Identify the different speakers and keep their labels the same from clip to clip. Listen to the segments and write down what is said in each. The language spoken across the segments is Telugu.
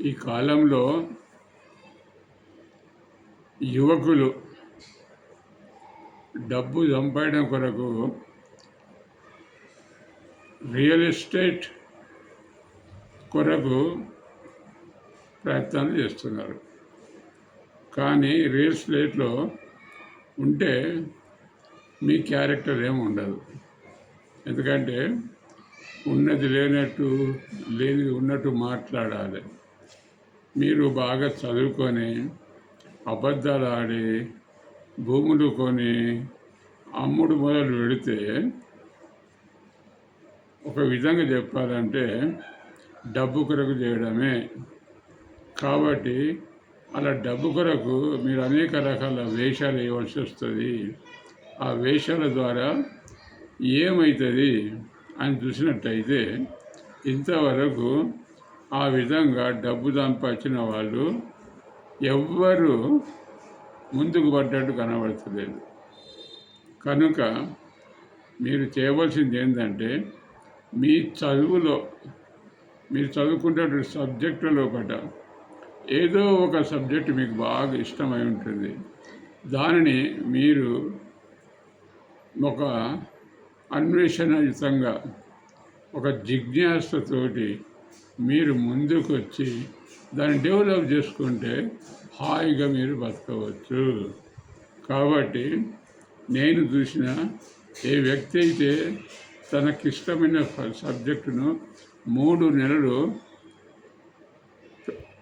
Speaker 1: ఈ కాలంలో యువకులు డబ్బు సంపాదన కొరకు రియల్ ఎస్టేట్ కొరకు ప్రయత్నాలు చేస్తున్నారు. కానీ రియల్ ఎస్టేట్లో ఉంటే మీ క్యారెక్టర్ ఏమి ఉండదు. ఎందుకంటే ఉన్నది లేనట్టు, లేనిది ఉన్నట్టు మాట్లాడాలి. మీరు బాగా చదువుకొని అబద్ధాలు ఆడి భూములు కొని అమ్ముడు మొదలు పెడితే, ఒక విధంగా చెప్పాలంటే డబ్బు కొరకు చేయడమే. కాబట్టి అలా డబ్బు కొరకు మీరు అనేక రకాల వేషాలు వేయవలసి వస్తుంది. ఆ వేషాల ద్వారా ఏమవుతుంది అని చూసినట్టయితే, ఇంతవరకు ఆ విధంగా డబ్బు సంపాదించిన వాళ్ళు ఎవ్వరూ ముందుకు పడ్డట్టు కనబడతలేదు. కనుక మీరు చేయవలసింది ఏంటంటే, మీ చదువులో మీరు చదువుకునే సబ్జెక్టు లోపల ఏదో ఒక సబ్జెక్టు మీకు బాగా ఇష్టమై ఉంటుంది. దానిని మీరు ఒక అన్వేషణయుతంగా, ఒక జిజ్ఞాసతోటి మీరు ముందుకు వచ్చి దాన్ని డెవలప్ చేసుకుంటే హాయిగా మీరు బతకవచ్చు. కాబట్టి నేను చూసిన ఏ వ్యక్తి అయితే తనకిష్టమైన సబ్జెక్టును 3 నెలలు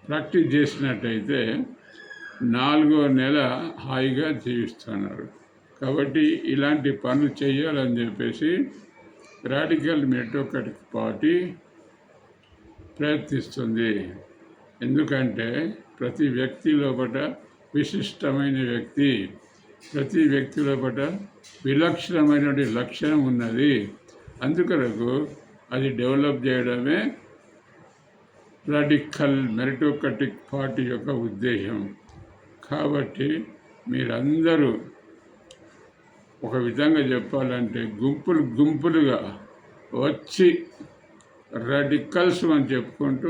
Speaker 1: ప్రాక్టీస్ చేసినట్టయితే 4వ నెల హాయిగా జీవిస్తున్నారు. కాబట్టి ఇలాంటి పనులు చేయాలని చెప్పేసి రాడికల్ మెరిటోక్రటిక్ పార్టీ ప్రయత్నిస్తుంది. ఎందుకంటే ప్రతి వ్యక్తి లోపల విశిష్టమైన వ్యక్తి, ప్రతి వ్యక్తి లోపల విలక్షణమైనటువంటి లక్షణం ఉన్నది. అందుకొరకు అది డెవలప్ చేయడమే రాడికల్ మెరిటోక్రటిక్ పార్టీ యొక్క ఉద్దేశం. కాబట్టి మీరందరూ ఒక విధంగా చెప్పాలంటే గుంపులుగా వచ్చి రాడికల్స్ అని చెప్పుకుంటూ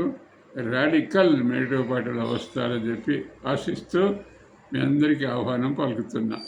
Speaker 1: రాడికల్ మెరిటో పార్టీలో వస్తారని చెప్పి ఆశిస్తూ మీ అందరికీ ఆహ్వానం పలుకుతున్నా.